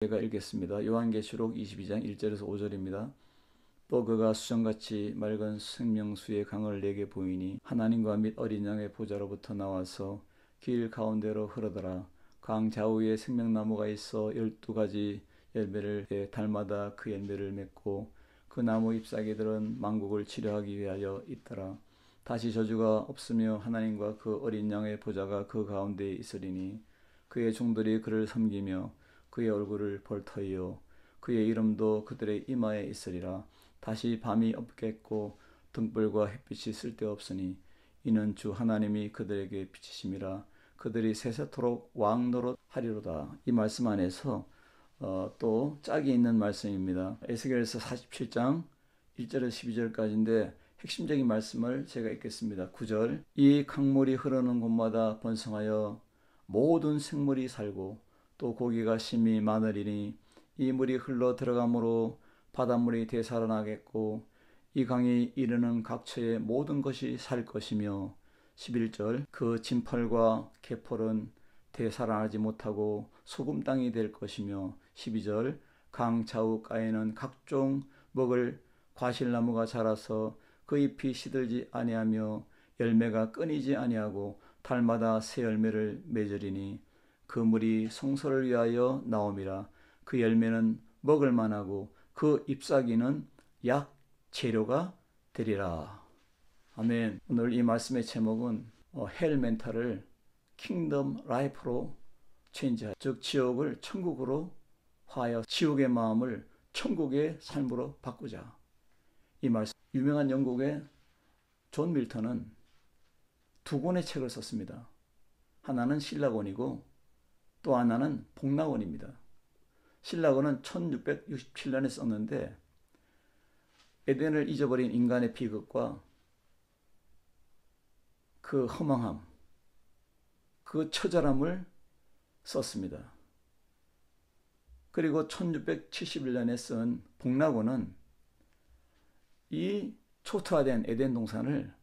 제가 읽겠습니다. 요한계시록 22장 1절에서 5절입니다. 또 그가 수정같이 맑은 생명수의 강을 내게 보이니 하나님과 및 어린 양의 보좌로부터 나와서 길 가운데로 흐르더라. 강 좌우에 생명나무가 있어 12가지 열매를 달마다 그 열매를 맺고 그 나무 잎사귀들은 만국을 치료하기 위하여 있더라. 다시 저주가 없으며 하나님과 그 어린 양의 보좌가 그 가운데에 있으리니 그의 종들이 그를 섬기며 그의 얼굴을 볼 터이요 그의 이름도 그들의 이마에 있으리라. 다시 밤이 없겠고 등불과 햇빛이 쓸데없으니 이는 주 하나님이 그들에게 비치심이라. 그들이 세세토록 왕노릇 하리로다. 이 말씀 안에서 또 짝이 있는 말씀입니다. 에스겔서 47장 1절에서 12절까지인데 핵심적인 말씀을 제가 읽겠습니다. 9절 이 강물이 흐르는 곳마다 번성하여 모든 생물이 살고 또 고기가 심히 많으리니 이 물이 흘러 들어가므로 바닷물이 되살아나겠고 이 강이 이르는 각처의 모든 것이 살 것이며 11절 그 진펄과 개펄은 되살아나지 못하고 소금 땅이 될 것이며 12절 강 좌우가에는 각종 먹을 과실나무가 자라서 그 잎이 시들지 아니하며 열매가 끊이지 아니하고 달마다 새 열매를 맺으리니 그 물이 성소를 위하여 나옴이라. 그 열매는 먹을 만하고 그 잎사귀는 약 재료가 되리라. 아멘. 오늘 이 말씀의 제목은 헬 멘탈을 킹덤 라이프로 체인지하여, 즉 지옥을 천국으로 화하여 지옥의 마음을 천국의 삶으로 바꾸자. 이 말씀, 유명한 영국의 존 밀턴은 두 권의 책을 썼습니다. 하나는 신라권이고 또 하나는 복락원입니다. 신라권은 1667년에 썼는데 에덴을 잊어버린 인간의 비극과 그 허망함, 그 처절함을 썼습니다. 그리고 1671년에 쓴 복락원은 이 초토화된 에덴 동산을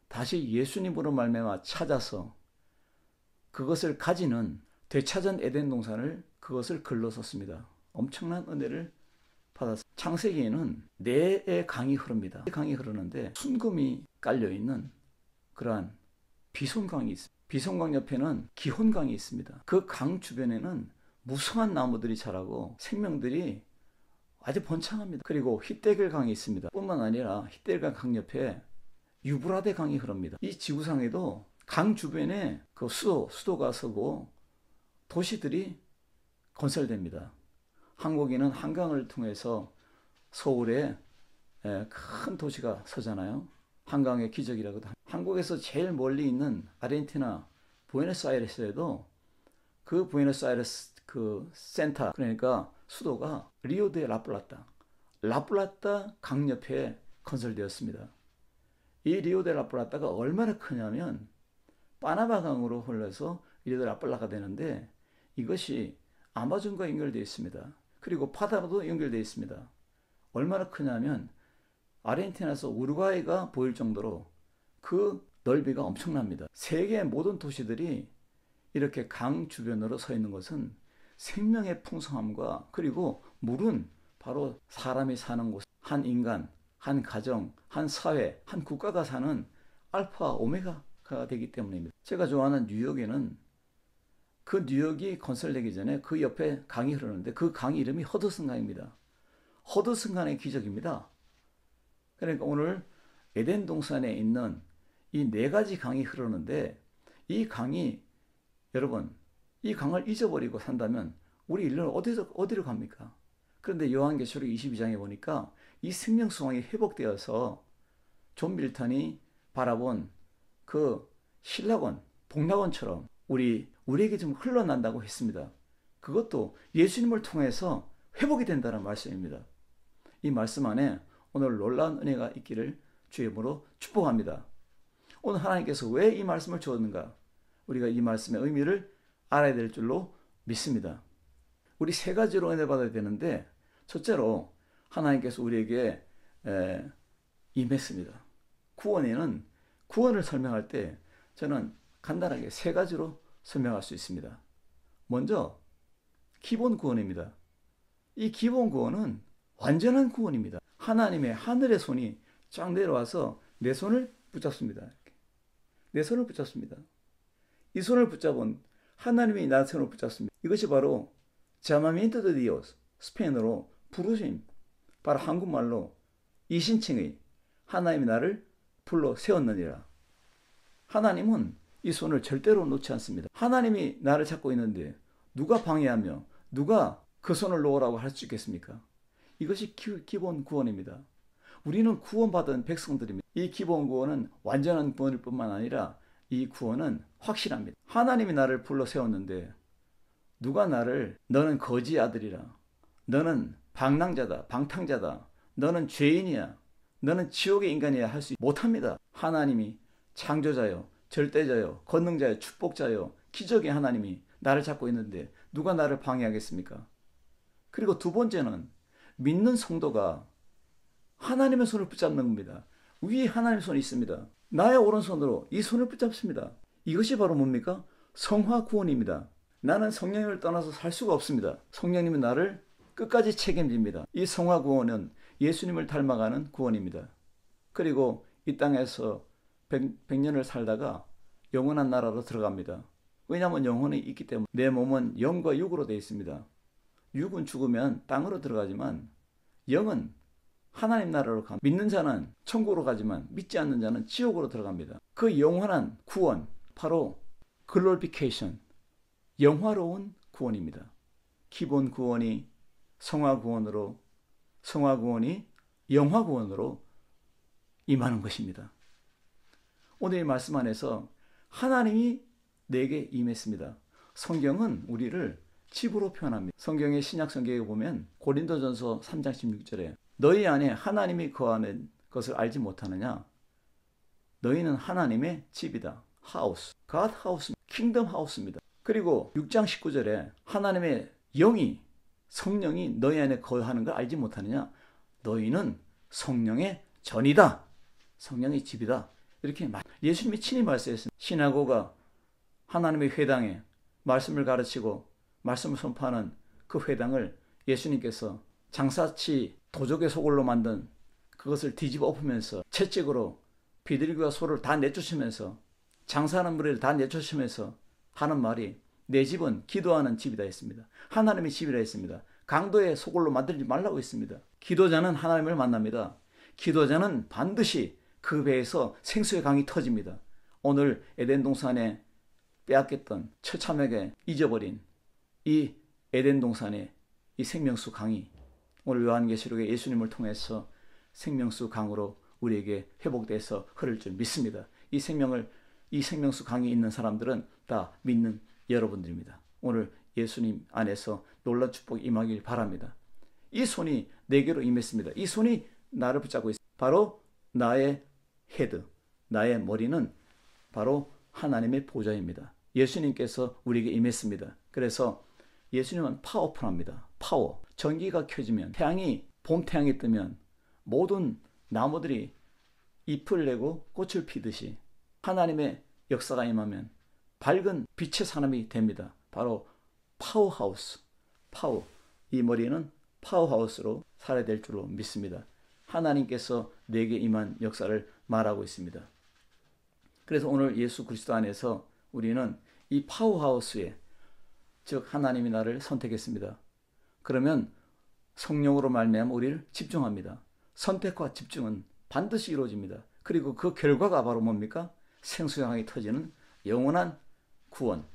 다시 예수님으로 말미암아 찾아서 그것을 가지는 되찾은 에덴 동산을 그것을 글로 썼습니다. 엄청난 은혜를 받았습니다. 창세기에는 네의 강이 흐릅니다. 강이 흐르는데 순금이 깔려있는 그러한 비손강이 있습니다. 비손강 옆에는 기혼강이 있습니다. 그 강 주변에는 무성한 나무들이 자라고 생명들이 아주 번창합니다. 그리고 힛데겔 강이 있습니다. 뿐만 아니라 힛데겔 강 옆에 유브라데 강이 흐릅니다. 이 지구상에도 강 주변에 그 수도가 서고 도시들이 건설됩니다. 한국에는 한강을 통해서 서울에 큰 도시가 서잖아요. 한강의 기적이라고도. 한국에서 제일 멀리 있는 아르헨티나 부에노스아이레스에도 그 부에노스아이레스 그 센터, 그러니까 수도가 리오데 라플라타 강 옆에 건설되었습니다. 이 리오데 라플라타가 얼마나 크냐면 파나마 강으로 흘러서 리오데 라플라타가 되는데 이것이 아마존과 연결되어 있습니다. 그리고 바다로도 연결되어 있습니다. 얼마나 크냐면 아르헨티나에서 우루과이가 보일 정도로 그 넓이가 엄청납니다. 세계의 모든 도시들이 이렇게 강 주변으로 서 있는 것은 생명의 풍성함과, 그리고 물은 바로 사람이 사는 곳, 한 인간, 한 가정, 한 사회, 한 국가가 사는 알파 오메가가 되기 때문입니다. 제가 좋아하는 뉴욕에는 그 뉴욕이 건설되기 전에 그 옆에 강이 흐르는데 그 강 이름이 허드슨 강입니다. 허드슨 강의 기적입니다. 그러니까 오늘 에덴 동산에 있는 이 네 가지 강이 흐르는데 이 강이, 여러분, 이 강을 잊어버리고 산다면 우리 인류는 어디로 갑니까? 그런데 요한계시록 22장에 보니까 이 생명수강이 회복되어서 존 밀턴이 바라본 그 신라권, 복락원처럼 우리에게 좀 흘러난다고 했습니다. 그것도 예수님을 통해서 회복이 된다는 말씀입니다. 이 말씀 안에 오늘 놀라운 은혜가 있기를 주의 이름으로 축복합니다. 오늘 하나님께서 왜 이 말씀을 주었는가? 우리가 이 말씀의 의미를 알아야 될 줄로 믿습니다. 우리 세 가지로 은혜 받아야 되는데, 첫째로 하나님께서 우리에게 임했습니다. 구원에는, 구원을 설명할 때 저는 간단하게 세 가지로 설명할 수 있습니다. 먼저 기본 구원입니다. 이 기본 구원은 완전한 구원입니다. 하나님의 하늘의 손이 쫙 내려와서 내 손을 붙잡습니다. 내 손을 붙잡습니다. 이 손을 붙잡은 하나님이 나의 손을 붙잡습니다. 이것이 바로 llamamiento de Dios, 스페인어로 부르심, 바로 한국말로 이신칭의 하나님이 나를 불러 세웠느니라. 하나님은 이 손을 절대로 놓지 않습니다. 하나님이 나를 찾고 있는데 누가 방해하며 누가 그 손을 놓으라고 할 수 있겠습니까? 이것이 기본 구원입니다. 우리는 구원받은 백성들입니다. 이 기본 구원은 완전한 구원일 뿐만 아니라 이 구원은 확실합니다. 하나님이 나를 불러 세웠는데 누가 나를 너는 거지 아들이라, 너는 방랑자다, 방탕자다, 너는 죄인이야, 너는 지옥의 인간이야 할 수 못합니다. 하나님이 창조자요, 절대자요, 권능자요, 축복자요, 기적의 하나님이 나를 잡고 있는데 누가 나를 방해하겠습니까? 그리고 두 번째는 믿는 성도가 하나님의 손을 붙잡는 겁니다. 위에 하나님의 손이 있습니다. 나의 오른손으로 이 손을 붙잡습니다. 이것이 바로 뭡니까? 성화 구원입니다. 나는 성령님을 떠나서 살 수가 없습니다. 성령님은 나를 끝까지 책임집니다. 이 성화 구원은 예수님을 닮아가는 구원입니다. 그리고 이 땅에서 100년을 살다가 영원한 나라로 들어갑니다. 왜냐하면 영혼이 있기 때문에. 내 몸은 영과 육으로 되어 있습니다. 육은 죽으면 땅으로 들어가지만 영은 하나님 나라로 갑니다. 믿는 자는 천국으로 가지만 믿지 않는 자는 지옥으로 들어갑니다. 그 영원한 구원, 바로 글로리피케이션, 영화로운 구원입니다. 기본 구원이 성화 구원으로, 성화 구원이 영화 구원으로 임하는 것입니다. 오늘 이 말씀 안에서 하나님이 내게 임했습니다. 성경은 우리를 집으로 표현합니다. 성경의 신약 성경에 보면 고린도전서 3장 16절에 너희 안에 하나님이 거하는 것을 알지 못하느냐? 너희는 하나님의 집이다. 하우스, God 하우스, 킹덤 하우스입니다. 그리고 6장 19절에 하나님의 영이, 성령이 너희 안에 거하는 걸 알지 못하느냐? 너희는 성령의 전이다. 성령의 집이다. 이렇게 예수님이 친히 말씀했습니다. 시나고가, 하나님의 회당에 말씀을 가르치고 말씀을 선포하는 그 회당을 예수님께서 장사치 도적의 소굴로 만든 그것을 뒤집어 엎으면서 채찍으로 비둘기와 소를 다 내쫓으면서 장사하는 무리를 다 내쫓으면서 하는 말이 내 집은 기도하는 집이다 했습니다. 하나님의 집이라 했습니다. 강도의 소굴로 만들지 말라고 했습니다. 기도자는 하나님을 만납니다. 기도자는 반드시 그 배에서 생수의 강이 터집니다. 오늘 에덴 동산에 빼앗겼던 처참하게 잊어버린 이 에덴 동산의 이 생명수 강이 오늘 요한계시록에 예수님을 통해서 생명수 강으로 우리에게 회복돼서 흐를 줄 믿습니다. 이 생명수 강이 있는 사람들은 다 믿는 여러분들입니다. 오늘 예수님 안에서 놀라운 축복이 임하길 바랍니다. 이 손이 내게로 임했습니다. 이 손이 나를 붙잡고 있습니다. 바로 나의 헤드, 나의 머리는 바로 하나님의 보좌입니다. 예수님께서 우리에게 임했습니다. 그래서 예수님은 파워풀합니다. 파워. 전기가 켜지면, 태양이, 봄 태양이 뜨면 모든 나무들이 잎을 내고 꽃을 피듯이 하나님의 역사가 임하면 밝은 빛의 사람이 됩니다. 바로 파워하우스. 파워. 이 머리는 파워하우스로 살아야 될 줄로 믿습니다. 하나님께서 내게 임한 역사를 말하고 있습니다. 그래서 오늘 예수 그리스도 안에서 우리는 이 파워하우스에, 즉 하나님이 나를 선택했습니다. 그러면 성령으로 말미암아 우리를 집중합니다. 선택과 집중은 반드시 이루어집니다. 그리고 그 결과가 바로 뭡니까? 생수강이 터지는 영원한 구원,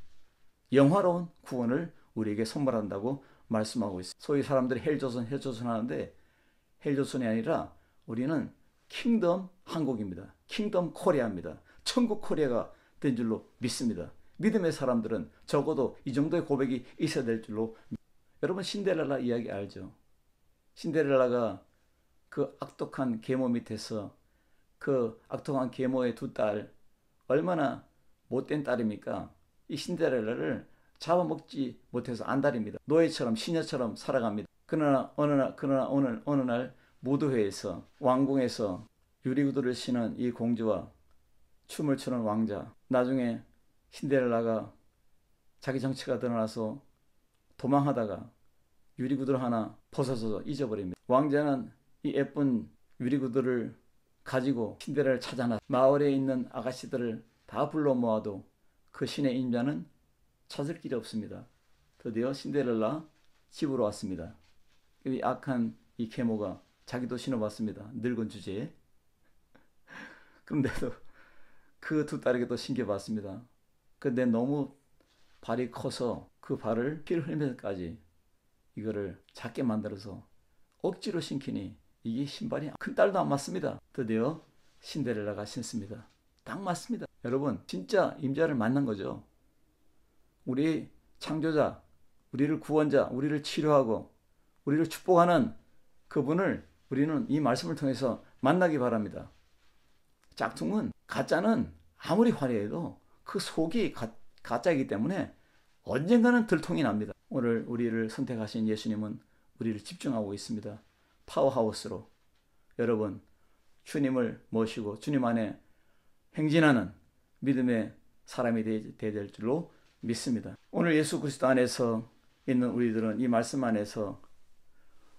영화로운 구원을 우리에게 선물한다고 말씀하고 있습니다. 소위 사람들이 헬조선 하는데 헬조선이 아니라 우리는 킹덤 한국입니다. 킹덤 코리아입니다. 천국 코리아가 된 줄로 믿습니다. 믿음의 사람들은 적어도 이 정도의 고백이 있어야 될 줄로. 여러분 신데렐라 이야기 알죠? 신데렐라가 그 악독한 계모 밑에서 그 악독한 계모의 두 딸, 얼마나 못된 딸입니까? 이 신데렐라를 잡아먹지 못해서 안달입니다. 노예처럼 시녀처럼 살아갑니다. 그러나 어느 날 무도회에서 왕궁에서 유리구두를 신은 이 공주와 춤을 추는 왕자, 나중에 신데렐라가 자기 정체가 드러나서 도망하다가 유리구두를 하나 벗어서 잊어버립니다. 왕자는 이 예쁜 유리구두를 가지고 신데렐라를 찾아나 마을에 있는 아가씨들을 다 불러 모아도 그 신의 임자는 찾을 길이 없습니다. 드디어 신데렐라 집으로 왔습니다. 이 악한 이 계모가 자기도 신어봤습니다. 늙은 주제에. 그런데도 그 두 딸에게도 신겨봤습니다. 근데 너무 발이 커서 그 발을 피를 흘리면서까지 이거를 작게 만들어서 억지로 신기니 이게 신발이 큰 딸도 안 맞습니다. 드디어 신데렐라가 신습니다. 딱 맞습니다. 여러분, 진짜 임자를 만난 거죠. 우리 창조자, 우리를 구원자, 우리를 치료하고 우리를 축복하는 그분을 우리는 이 말씀을 통해서 만나기 바랍니다. 짝퉁은, 가짜는 아무리 화려해도 그 속이 가짜이기 때문에 언젠가는 들통이 납니다. 오늘 우리를 선택하신 예수님은 우리를 집중하고 있습니다. 파워하우스로. 여러분, 주님을 모시고 주님 안에 행진하는 믿음의 사람이 되어야 될 줄로 믿습니다. 오늘 예수 그리스도 안에서 있는 우리들은 이 말씀 안에서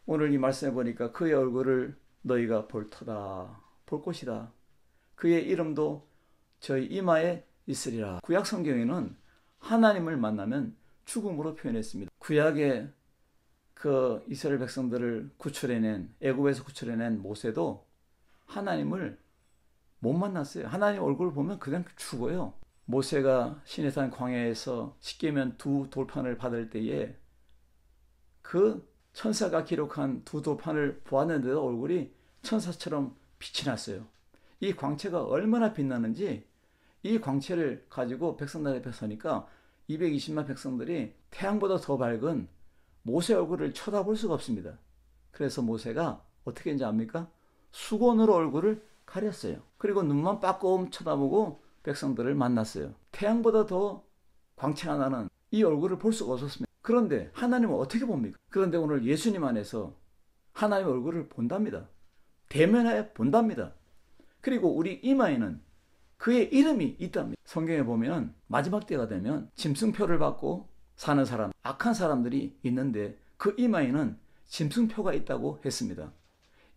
오늘 이 말씀에 보니까 그의 얼굴을 너희가 볼 터다, 볼 것이다. 그의 이름도 저희 이마에 있으리라. 구약 성경에는 하나님을 만나면 죽음으로 표현했습니다. 구약의 그 이스라엘 백성들을 구출해낸, 애굽에서 구출해낸 모세도 하나님을 못 만났어요. 하나님 얼굴을 보면 그냥 죽어요. 모세가 시내산 광야에서 십계명 두 돌판을 받을 때에 그 천사가 기록한 두 돌판을 보았는데도 얼굴이 천사처럼 빛이 났어요. 이 광채가 얼마나 빛나는지 이 광채를 가지고 백성들 앞에 서니까 220만 백성들이 태양보다 더 밝은 모세 얼굴을 쳐다볼 수가 없습니다. 그래서 모세가 어떻게 했는지 압니까? 수건으로 얼굴을 가렸어요. 그리고 눈만 빠꼼 쳐다보고 백성들을 만났어요. 태양보다 더 광채가 나는 이 얼굴을 볼 수가 없었습니다. 그런데 하나님은 어떻게 봅니까? 그런데 오늘 예수님 안에서 하나님 얼굴을 본답니다. 대면하여 본답니다. 그리고 우리 이마에는 그의 이름이 있답니다. 성경에 보면 마지막 때가 되면 짐승표를 받고 사는 사람, 악한 사람들이 있는데 그 이마에는 짐승표가 있다고 했습니다.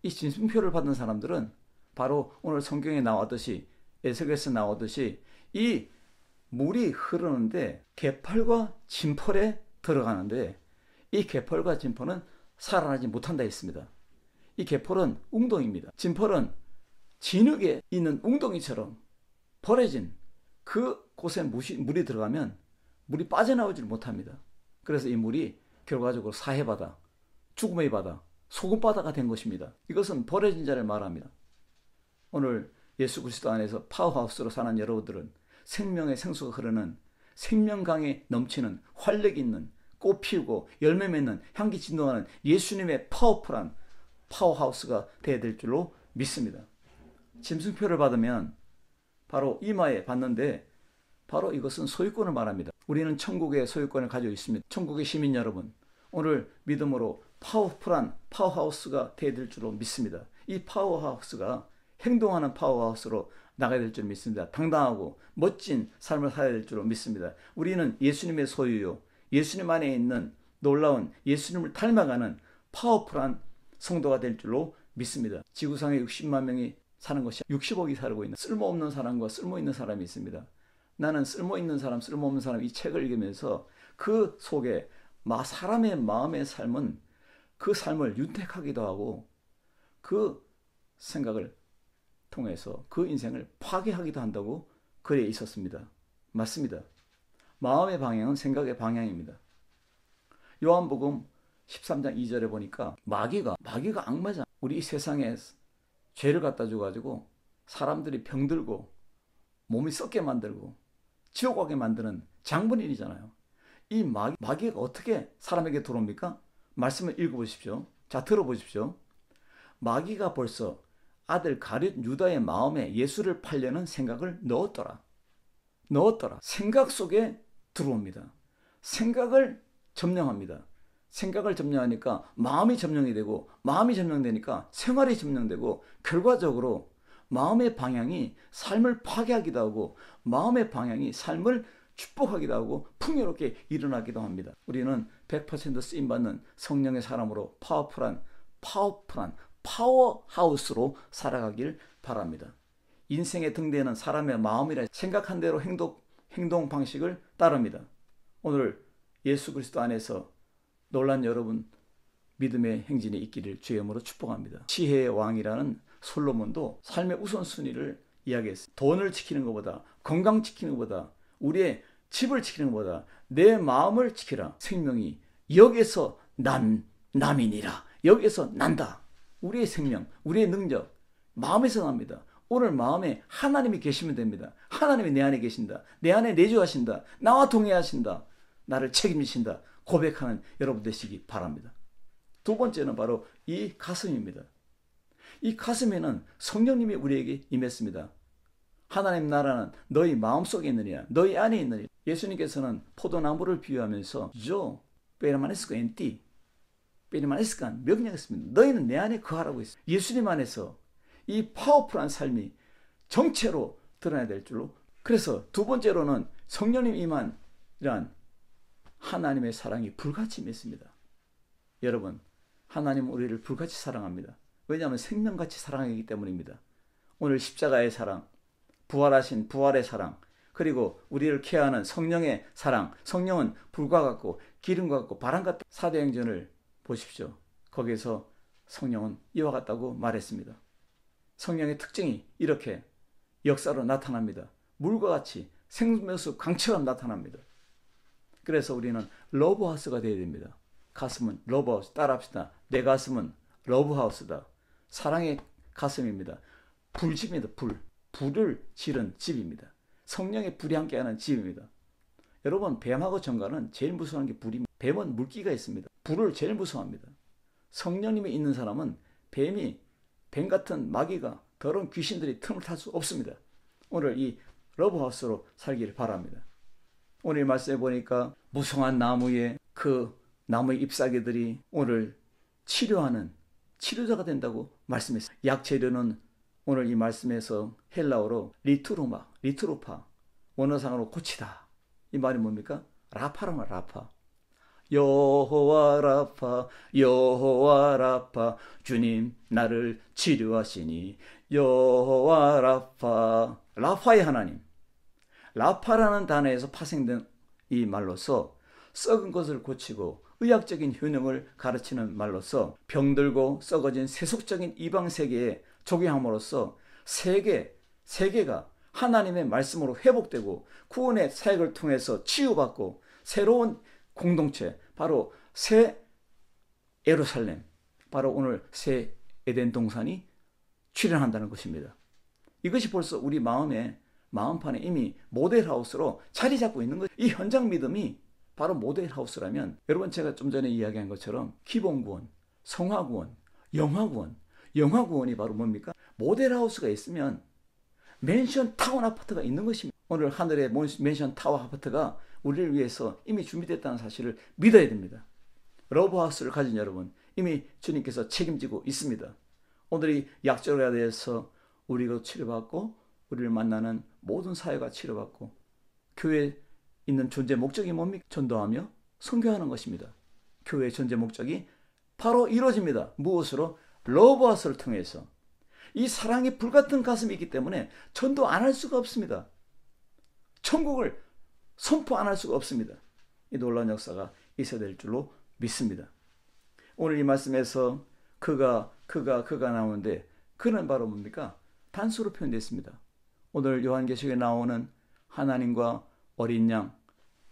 이 짐승표를 받은 사람들은 바로 오늘 성경에 나왔듯이, 에스겔에서 나왔듯이 이 물이 흐르는데 개펄과 진펄에 들어가는데 이 개펄과 진펄은 살아나지 못한다 했습니다. 이 개펄은 웅덩이입니다. 진펄은 진흙에 있는 웅덩이처럼 버려진 그곳에 물이 들어가면 물이 빠져나오질 못합니다. 그래서 이 물이 결과적으로 사해바다, 죽음의 바다, 소금바다가 된 것입니다. 이것은 버려진 자를 말합니다. 오늘 예수 그리스도 안에서 파워하우스로 사는 여러분들은 생명의 생수가 흐르는 생명강에 넘치는 활력 있는 꽃 피우고 열매 맺는 향기 진동하는 예수님의 파워풀한 파워하우스가 되어야 될 줄로 믿습니다. 짐승표를 받으면 바로 이마에 받는데 바로 이것은 소유권을 말합니다. 우리는 천국의 소유권을 가지고 있습니다. 천국의 시민 여러분, 오늘 믿음으로 파워풀한 파워하우스가 되어야 될 줄로 믿습니다. 이 파워하우스가 행동하는 파워하우스로 나가야 될 줄 믿습니다. 당당하고 멋진 삶을 살아야 될 줄로 믿습니다. 우리는 예수님의 소유요, 예수님 안에 있는 놀라운 예수님을 닮아가는 파워풀한 성도가 될 줄로 믿습니다. 지구상에 60만 명이 사는 것이 60억이 살고 있는 쓸모없는 사람과 쓸모있는 사람이 있습니다. 나는 쓸모있는 사람, 쓸모없는 사람 이 책을 읽으면서 그 속에 사람의 마음의 삶은 그 삶을 윤택하기도 하고 그 생각을 통해서 그 인생을 파괴하기도 한다고 글에 있었습니다. 맞습니다. 마음의 방향은 생각의 방향입니다. 요한복음 13장 2절에 보니까 마귀가 악마잖아. 우리 이 세상에 죄를 갖다 줘가지고 사람들이 병들고 몸이 썩게 만들고 지옥 가게 만드는 장본인이잖아요. 이 마귀가 어떻게 사람에게 들어옵니까? 말씀을 읽어보십시오. 자, 들어보십시오. 마귀가 벌써 아들 가룟 유다의 마음에 예수를 팔려는 생각을 넣었더라. 생각 속에 들어옵니다. 생각을 점령합니다. 생각을 점령하니까 마음이 점령이 되고, 마음이 점령되니까 생활이 점령되고, 결과적으로 마음의 방향이 삶을 파괴하기도 하고 마음의 방향이 삶을 축복하기도 하고 풍요롭게 일어나기도 합니다. 우리는 100% 쓰임받는 성령의 사람으로 파워풀한 파워하우스로 살아가길 바랍니다. 인생의 등대는 사람의 마음이라 생각한 대로 행동 방식을 따릅니다. 오늘 예수 그리스도 안에서 놀란 여러분 믿음의 행진이 있기를 주의 이름으로 축복합니다. 지혜의 왕이라는 솔로몬도 삶의 우선순위를 이야기했어요. 돈을 지키는 것보다, 건강 지키는 것보다, 우리의 집을 지키는 것보다 내 마음을 지키라. 생명이 여기에서 남이니라. 여기에서 난다. 우리의 생명, 우리의 능력 마음에서 납니다. 오늘 마음에 하나님이 계시면 됩니다. 하나님이 내 안에 계신다. 내 안에 내주하신다. 나와 동행하신다. 나를 책임지신다. 고백하는 여러분 되시기 바랍니다. 두 번째는 바로 이 가슴입니다. 이 가슴에는 성령님이 우리에게 임했습니다. 하나님 나라는 너희 마음속에 있느냐, 너희 안에 있느냐. 예수님께서는 포도나무를 비유하면서 Yo permanezco en ti, permanezcan 명령했습니다. 너희는 내 안에 거하라고 했습니다. 예수님 안에서 이 파워풀한 삶이 정체로 드러나야 될 줄로. 그래서 두 번째로는 성령님 임한이란 하나님의 사랑이 불같이 맺습니다. 여러분, 하나님은 우리를 불같이 사랑합니다. 왜냐하면 생명같이 사랑하기 때문입니다. 오늘 십자가의 사랑, 부활하신 부활의 사랑, 그리고 우리를 케어하는 성령의 사랑. 성령은 불과 같고 기름과 같고 바람 같다. 사도행전을 보십시오. 거기에서 성령은 이와 같다고 말했습니다. 성령의 특징이 이렇게 역사로 나타납니다. 물과 같이 생명수 강처럼 나타납니다. 그래서 우리는 러브하우스가 되어야 됩니다. 가슴은 러브하우스, 따라합시다. 내 가슴은 러브하우스다. 사랑의 가슴입니다. 불집입니다. 불을 지른 집입니다. 성령의 불이 함께하는 집입니다. 여러분, 뱀하고 정갈은 제일 무서운 게 불입니다. 뱀은 물기가 있습니다. 불을 제일 무서워합니다. 성령님이 있는 사람은 뱀 같은 마귀가, 더러운 귀신들이 틈을 탈 수 없습니다. 오늘 이 러브하우스로 살기를 바랍니다. 오늘 말씀해 보니까 무성한 나무에 그 나무의 잎사귀들이 오늘 치료하는 치료자가 된다고 말씀했어요. 약재료는 오늘 이 말씀에서 헬라어로 리트로파, 원어상으로 고치다. 이 말이 뭡니까? 라파란 말, 라파. 여호와 라파, 주님 나를 치료하시니 여호와 라파의 하나님. 라파라는 단어에서 파생된 이 말로서 썩은 것을 고치고 의학적인 효능을 가르치는 말로서 병들고 썩어진 세속적인 이방 세계에 적용함으로써 세계가 하나님의 말씀으로 회복되고 구원의 사역을 통해서 치유받고 새로운 공동체, 바로 새 예루살렘, 바로 오늘 새 에덴 동산이 출현한다는 것입니다. 이것이 벌써 우리 마음판에 이미 모델하우스로 자리 잡고 있는 것. 이 현장 믿음이 바로 모델하우스라면, 여러분 제가 좀 전에 이야기한 것처럼 기본구원, 성화구원, 영화구원이 바로 뭡니까? 모델하우스가 있으면 맨션 타운 아파트가 있는 것입니다. 오늘 하늘의 맨션 타워 아파트가 우리를 위해서 이미 준비됐다는 사실을 믿어야 됩니다. 러브하우스를 가진 여러분, 이미 주님께서 책임지고 있습니다. 오늘 이 약절에 대해서 우리가 치료받고 우리를 만나는 모든 사회가 치료받고 교회에 있는 존재 목적이 뭡니까? 전도하며 선교하는 것입니다. 교회의 존재 목적이 바로 이루어집니다. 무엇으로? 러브하우스를 통해서. 이 사랑이 불같은 가슴이 있기 때문에 전도 안 할 수가 없습니다. 천국을 선포 안 할 수가 없습니다. 이 놀라운 역사가 있어야 될 줄로 믿습니다. 오늘 이 말씀에서 그가 나오는데 그는 바로 뭡니까? 단수로 표현됐습니다. 오늘 요한계시록에 나오는 하나님과 어린 양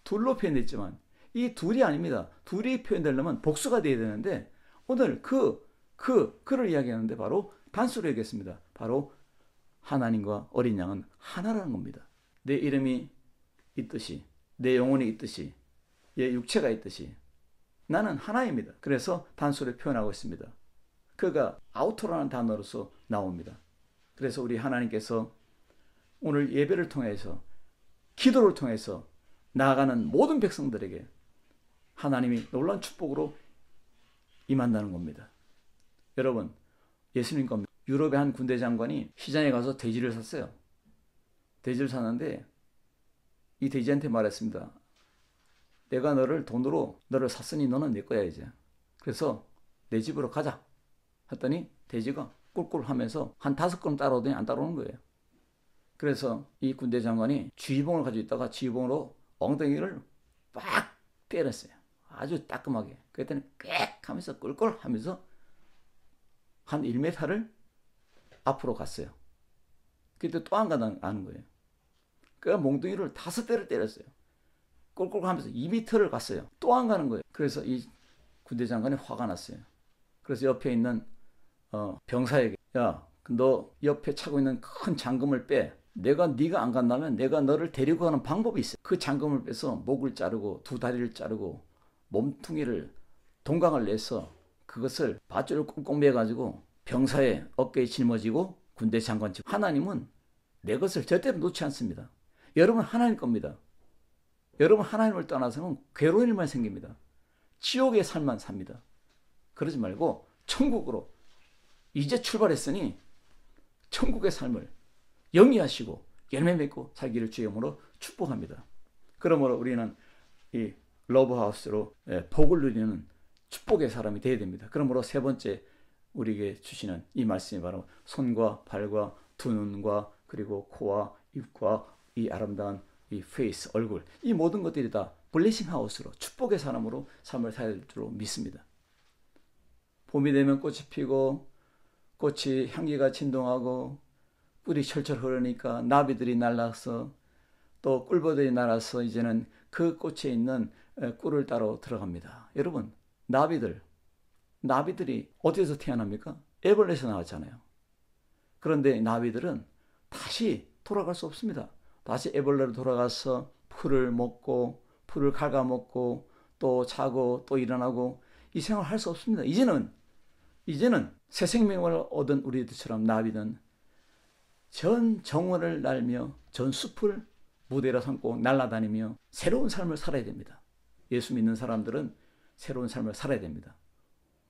둘로 표현됐지만 이 둘이 아닙니다. 둘이 표현되려면 복수가 되어야 되는데 오늘 그를 이야기하는데 바로 단수로 얘기했습니다. 바로 하나님과 어린 양은 하나라는 겁니다. 내 이름이 있듯이, 내 영혼이 있듯이, 내 육체가 있듯이 나는 하나입니다. 그래서 단수를 표현하고 있습니다. 그가 아우토라는 단어로서 나옵니다. 그래서 우리 하나님께서 오늘 예배를 통해서, 기도를 통해서 나아가는 모든 백성들에게 하나님이 놀라운 축복으로 임한다는 겁니다. 여러분, 예수님 겁니다. 유럽의 한 군대 장관이 시장에 가서 돼지를 샀어요. 돼지를 샀는데 이 돼지한테 말했습니다. 내가 너를 돈으로 너를 샀으니 너는 내 거야 이제. 그래서 내 집으로 가자 했더니 돼지가 꿀꿀 하면서 한 5걸음 따라오더니 안 따라오는 거예요. 그래서 이 군대 장관이 쥐봉을 가지고 있다가 쥐봉으로 엉덩이를 빡 때렸어요. 아주 따끔하게. 그랬더니 꽥 하면서 꿀꿀 하면서 한 1m를 앞으로 갔어요. 그때 또 안 가는 거예요. 그래서 몽둥이를 5대를 때렸어요. 꿀꿀 하면서 2m를 갔어요. 또 안 가는 거예요. 그래서 이 군대 장관이 화가 났어요. 그래서 옆에 있는 병사에게, 야, 너 옆에 차고 있는 큰 잠금을 빼. 네가 안 간다면 내가 너를 데리고 가는 방법이 있어. 그 잠금을 빼서 목을 자르고 2 다리를 자르고 몸뚱이를 동강을 내서 그것을 밧줄을 꽁꽁 매가지고 병사의 어깨에 짊어지고 군대 장관 집. 하나님은 내 것을 절대로 놓지 않습니다. 여러분 하나님 겁니다. 여러분 하나님을 떠나서는 괴로운 일만 생깁니다. 지옥의 삶만 삽니다. 그러지 말고 천국으로 이제 출발했으니 천국의 삶을 영위하시고 열매 맺고 살기를 주의 이름으로 축복합니다. 그러므로 우리는 이 러브하우스로 복을 누리는 축복의 사람이 되어야 됩니다. 그러므로 3번째 우리에게 주시는 이 말씀이 바로 손과 발과 2 눈과 그리고 코와 입과 이 아름다운 이 페이스, 얼굴, 이 모든 것들이 다 블레싱 하우스로 축복의 사람으로 삶을 살아야 될 줄로 믿습니다. 봄이 되면 꽃이 피고 꽃이 향기가 진동하고 꿀이 철철 흐르니까 나비들이 날아서 또 꿀벌들이 날아서 이제는 그 꽃에 있는 꿀을 따러 들어갑니다. 여러분, 나비들이 어디서 태어납니까? 애벌레에서 나왔잖아요. 그런데 나비들은 다시 돌아갈 수 없습니다. 다시 애벌레로 돌아가서 풀을 먹고 풀을 갉아먹고 또 자고 또 일어나고 이 생활을 할 수 없습니다. 이제는 새 생명을 얻은 우리들처럼 나비는 전 정원을 날며 전 숲을 무대로 삼고 날아다니며 새로운 삶을 살아야 됩니다. 예수 믿는 사람들은 새로운 삶을 살아야 됩니다.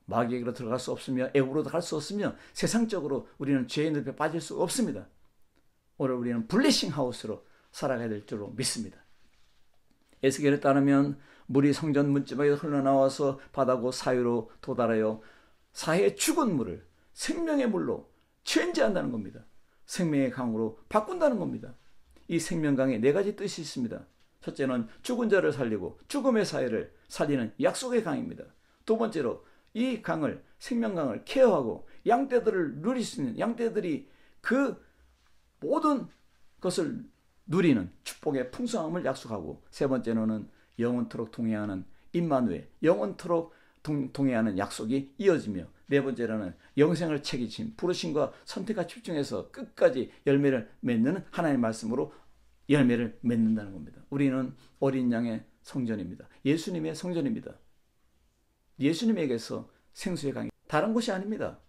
마귀에게로 들어갈 수 없으며 애국으로도 갈 수 없으며 세상적으로 우리는 죄의 늪에 빠질 수 없습니다. 오늘 우리는 블레싱 하우스로 살아가야 될 줄로 믿습니다. 에스겔에 따르면 물이 성전 문지방에 흘러나와서 바다고 사유로 도달하여 사해의 죽은 물을 생명의 물로 체인지한다는 겁니다. 생명의 강으로 바꾼다는 겁니다. 이 생명강에 4가지 뜻이 있습니다. 첫째는 죽은 자를 살리고 죽음의 사회를 살리는 약속의 강입니다. 2번째로 이 강을, 생명강을 케어하고 양떼들을 누릴 수 있는, 양떼들이 그 모든 것을 누리는 축복의 풍성함을 약속하고, 3번째로는 영원토록 동행하는 임마누엘, 영원토록 동행하는 약속이 이어지며, 4번째로는 영생을 책임진 부르심과 선택과 집중해서 끝까지 열매를 맺는 하나님의 말씀으로 열매를 맺는다는 겁니다. 우리는 어린 양의 성전입니다. 예수님의 성전입니다. 예수님에게서 생수의 강이 다른 곳이 아닙니다.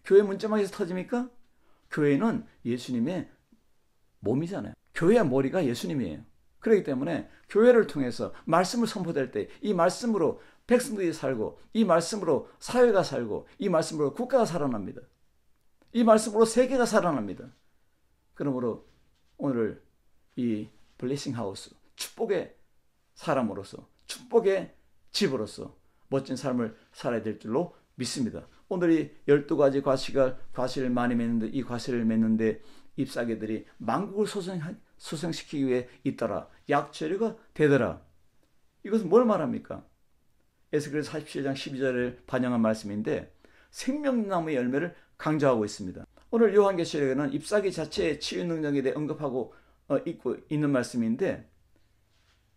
교회 문자막에서 터집니까? 교회는 예수님의 몸이잖아요. 교회의 머리가 예수님이에요. 그렇기 때문에 교회를 통해서 말씀을 선포될 때 이 말씀으로 백성들이 살고, 이 말씀으로 사회가 살고, 이 말씀으로 국가가 살아납니다. 이 말씀으로 세계가 살아납니다. 그러므로 오늘 이 블레싱 하우스, 축복의 사람으로서, 축복의 집으로서 멋진 삶을 살아야 될 줄로 믿습니다. 오늘 이 12가지 과실을 많이 맺는데, 이 과실을 맺는데 잎사귀들이 만국을 소생시키기 위해 있더라. 약재료가 되더라. 이것은 뭘 말합니까? 에스겔 47장 12절을 반영한 말씀인데 생명나무의 열매를 강조하고 있습니다. 오늘 요한계시록에는 잎사귀 자체의 치유 능력에 대해 언급하고 있는 말씀인데,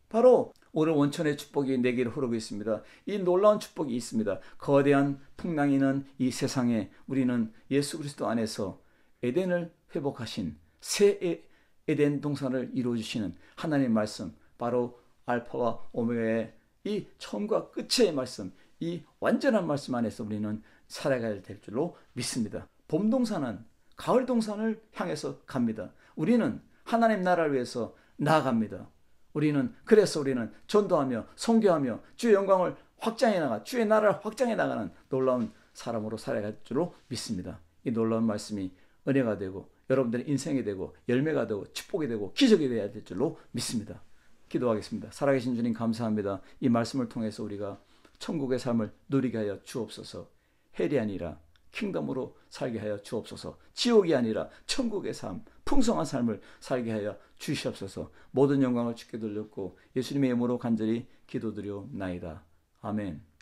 바로 오늘 원천의 축복이 내게로 흐르고 있습니다. 이 놀라운 축복이 있습니다. 거대한 풍랑이는 이 세상에 우리는 예수 그리스도 안에서 에덴을 회복하신 새 에덴 동산을 이루어주시는 하나님의 말씀, 바로 알파와 오메가의 이 처음과 끝의 말씀, 이 완전한 말씀 안에서 우리는 살아가야 될 줄로 믿습니다. 봄 동산은 가을 동산을 향해서 갑니다. 우리는 하나님 나라를 위해서 나아갑니다. 그래서 우리는 전도하며 선교하며 주의 영광을 확장해 나가, 주의 나라를 확장해 나가는 놀라운 사람으로 살아갈 줄로 믿습니다. 이 놀라운 말씀이 은혜가 되고 여러분들의 인생이 되고 열매가 되고 축복이 되고 기적이 되어야 될 줄로 믿습니다. 기도하겠습니다. 살아계신 주님 감사합니다. 이 말씀을 통해서 우리가 천국의 삶을 누리게 하여 주옵소서. 헬이 아니라 킹덤으로 살게 하여 주옵소서. 지옥이 아니라 천국의 삶, 풍성한 삶을 살게 하여 주시옵소서. 모든 영광을 주께 돌렸고 예수님의 이름으로 간절히 기도드려옵나이다. 아멘.